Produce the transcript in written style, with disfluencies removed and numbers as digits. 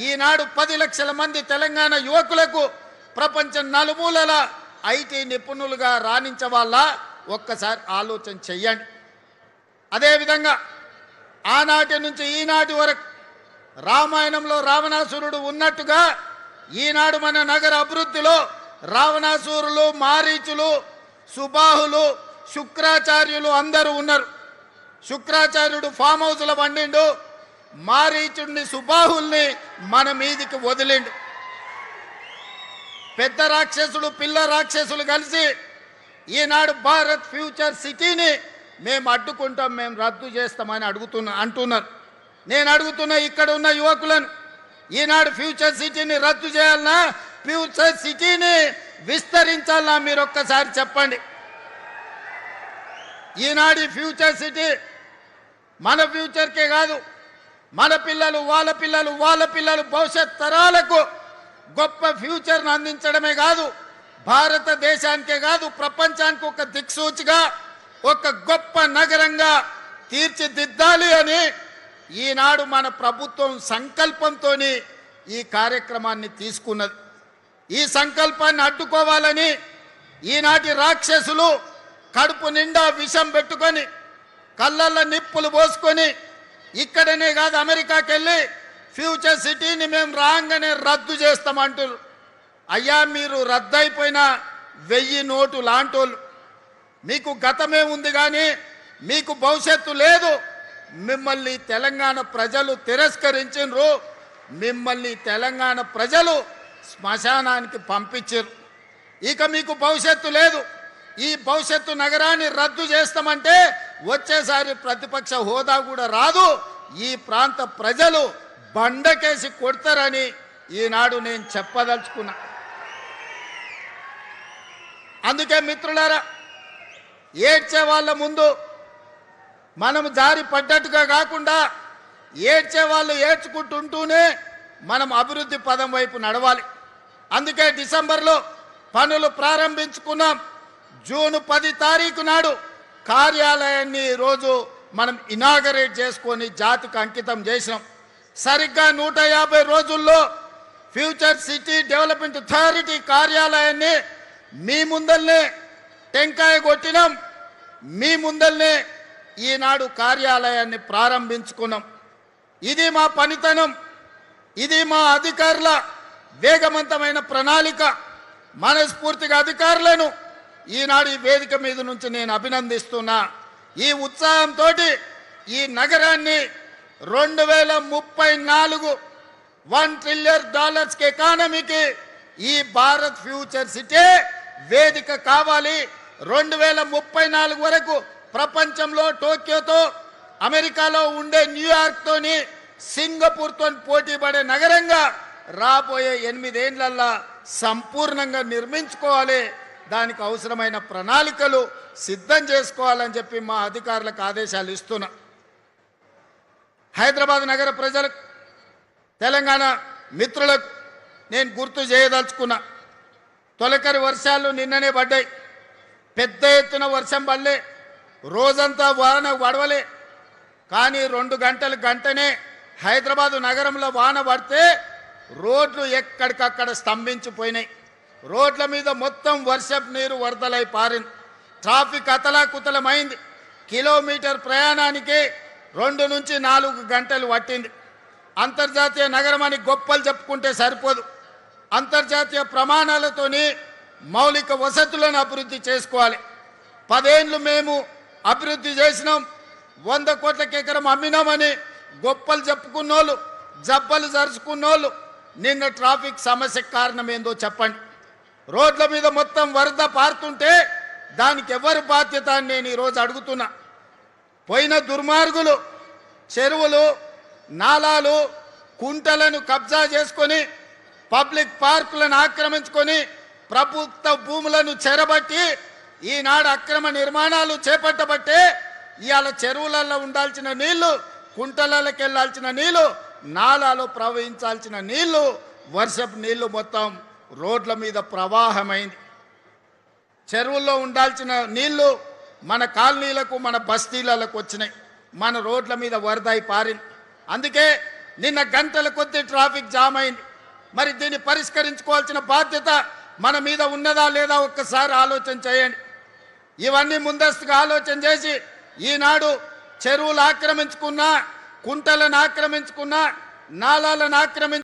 ఈనాడు 10 లక్షల మంది తెలంగాణ యువకులకు ప్రపంచం నలుమూలల ఐటీ నిపుణులుగా రాణించవాళ్ళ ఒక్కసారి ఆలోచన చెయ్యండి. అదేవిధంగా ఆనాటి నుంచి ఈనాటి వరకు రామాయణంలో రావణాసురుడు ఉన్నట్టుగా ఈనాడు మన నగర అభివృద్ధిలో రావణాసురులు, మారీచులు, సుబాహులు, శుక్రాచార్యులు అందరూ ఉన్నారు. శుక్రాచార్యుడు ఫామ్ హౌస్లో వండిండు, మారీచుడిని, సుబాహుల్ని మన మీదికి వదిలిండు. పెద్ద రాక్షసుడు, పిల్ల రాక్షసులు కలిసి ఈనాడు భారత్ ఫ్యూచర్ సిటీని మేము అడ్డుకుంటాం, మేము రద్దు చేస్తామని అంటున్నారు. నేను అడుగుతున్నా ఇక్కడ ఉన్న యువకులను, ఈనాడు ఫ్యూచర్ సిటీని రద్దు చేయాలన్నా ఫ్యూచర్ సిటీని విస్తరించాలన్నా మీరు ఒక్కసారి చెప్పండి. ఈనాడు ఫ్యూచర్ సిటీ మన ఫ్యూచర్కే కాదు, మన పిల్లలు, వాళ్ళ పిల్లలు, వాళ్ళ పిల్లలు భవిష్యత్ తరాలకు గొప్ప ఫ్యూచర్ను అందించడమే కాదు, భారతదేశానికే కాదు ప్రపంచానికి ఒక దిక్సూచిగా ఒక గొప్ప నగరంగా తీర్చిదిద్దాలి అని ఈనాడు మన ప్రభుత్వం సంకల్పంతో ఈ కార్యక్రమాన్ని తీసుకున్నది. ఈ సంకల్పాన్ని అడ్డుకోవాలని ఈనాటి రాక్షసులు కడుపు నిండా విషం పెట్టుకొని కళ్ళల్లో నిప్పులు పోసుకొని ఇక్కడనే కాదు అమెరికాకి వెళ్ళి ఫ్యూచర్ సిటీని మేము రాగానే రద్దు చేస్తామంటారు. అయ్యా, మీరు రద్దయిపోయిన 1000 నోటు లాంటోళ్ళు, మీకు గతమే ఉంది కానీ మీకు భవిష్యత్తు లేదు. మిమ్మల్ని తెలంగాణ ప్రజలు తిరస్కరించారు, మిమ్మల్ని తెలంగాణ ప్రజలు శ్మశానానికి పంపించారు. ఇక మీకు భవిష్యత్తు లేదు. ఈ భవిష్యత్తు నగరాన్ని రద్దు చేస్తామంటే వచ్చేసారి ప్రతిపక్ష హోదా కూడా రాదు, ఈ ప్రాంత ప్రజలు బండకేసి కొడతారని ఈనాడు నేను చెప్పదలుచుకున్నా. అందుకే మిత్రులారా, ఏడ్చే వాళ్ళ ముందు మనం జారి పడ్డట్టుగా కాకుండా ఏడ్చే వాళ్ళు ఏడ్చుకుంటుంటూనే మనం అభివృద్ధి పదం వైపు నడవాలి. అందుకే డిసెంబర్లో పనులు ప్రారంభించుకున్నాం. జూన్ 10 తారీఖు నాడు కార్యాలయాన్ని రోజు మనం ఇనాగరేట్ చేసుకొని జాతికి అంకితం చేసినాం. సరిగ్గా 150 రోజుల్లో ఫ్యూచర్ సిటీ డెవలప్మెంట్ అథారిటీ కార్యాలయాన్ని మీ ముందల్నే టెంకాయ కొట్టినాం, మీ ముందల్నే ఈనాడు కార్యాలయాన్ని ప్రారంభించుకున్నాం. ఇది మా పనితనం, ఇది మా అధికారుల వేగవంతమైన ప్రణాళిక. మనస్ఫూర్తిగా అధికారులను ఈనాడు ఈ వేదిక మీద నుంచి నేను అభినందిస్తున్నా. ఈ ఉత్సాహంతో ఈ నగరాన్ని 2034 $1 ట్రిలియన్ ఎకానమీకి ఈ భారత్ ఫ్యూచర్ సిటీ వేదిక కావాలి. 2034 వరకు ప్రపంచంలో టోక్యోతో, అమెరికాలో ఉండే న్యూయార్క్తోని, సింగపూర్తో పోటీ పడే నగరంగా రాబోయే 8 ఏళ్లలో సంపూర్ణంగా నిర్మించుకోవాలి. దానికి అవసరమైన ప్రణాళికలు సిద్ధం చేసుకోవాలని చెప్పి మా అధికారులకు ఆదేశాలు ఇస్తున్నా. హైదరాబాద్ నగర ప్రజలకు, తెలంగాణ మిత్రులకు నేను గుర్తు చేయదలుచుకున్నా. తొలకరి వర్షాలు నిన్ననే పడ్డాయి, పెద్ద ఎత్తున వర్షం పడలే, రోజంతా వాన పడవలే. కానీ 2 గంటనే హైదరాబాదు నగరంలో వాన పడితే రోడ్లు ఎక్కడికక్కడ స్తంభించిపోయినాయి. రోడ్ల మీద మొత్తం వర్షపు నీరు వరదలై పారింది. ట్రాఫిక్ అతలాకుతలమైంది. కిలోమీటర్ ప్రయాణానికి 2 నుంచి 4 గంటలు పట్టింది. అంతర్జాతీయ నగరం అని గొప్పలు చెప్పుకుంటే సరిపోదు. అంతర్జాతీయ ప్రమాణాలతోని మౌలిక వసతులను అభివృద్ధి చేసుకోవాలి. 10 ఏళ్ళు మేము అభివృద్ధి చేసినాం, 100 కోట్లకి ఎకరం అమ్మినామని గొప్పలు చెప్పుకున్నోళ్ళు, జబ్బలు జరుచుకున్నోళ్ళు నిన్న ట్రాఫిక్ సమస్యకు కారణం ఏందో చెప్పండి. రోడ్ల మీద మొత్తం వరద పారుతుంటే దానికి ఎవరు బాధ్యత అని నేను ఈరోజు అడుగుతున్నా. పోయిన దుర్మార్గులు చెరువులు, నాలాలు, కుంటలను కబ్జా చేసుకొని, పబ్లిక్ పార్కులను ఆక్రమించుకొని, ప్రభుత్వ భూములను చెరబట్టి ఈనాడు అక్రమ నిర్మాణాలు చేపట్టబట్టే ఇవాళ చెరువులలో ఉండాల్సిన నీళ్లు, కుంటలకి వెళ్ళాల్సిన నీళ్లు, నాలాలో ప్రవహించాల్సిన నీళ్లు, వర్షపు నీళ్లు మొత్తం రోడ్ల మీద ప్రవాహమైంది. చెరువుల్లో ఉండాల్సిన నీళ్లు మన కాలనీలకు, మన బస్తీలకు వచ్చినాయి, మన రోడ్ల మీద వరదై పారింది. అందుకే నిన్న గంటల కొద్దీ ట్రాఫిక్ జామ్ అయింది. మరి దీన్ని పరిష్కరించుకోవాల్సిన బాధ్యత మన మీద ఉన్నదా లేదా ఒక్కసారి ఆలోచన చేయండి. ఇవన్నీ ముందస్తుగా ఆలోచన చేసి ఈనాడు చెరువులు ఆక్రమించుకున్నా, కుంటలను ఆక్రమించుకున్నా, నాలాలను ఆక్రమించుకున్నా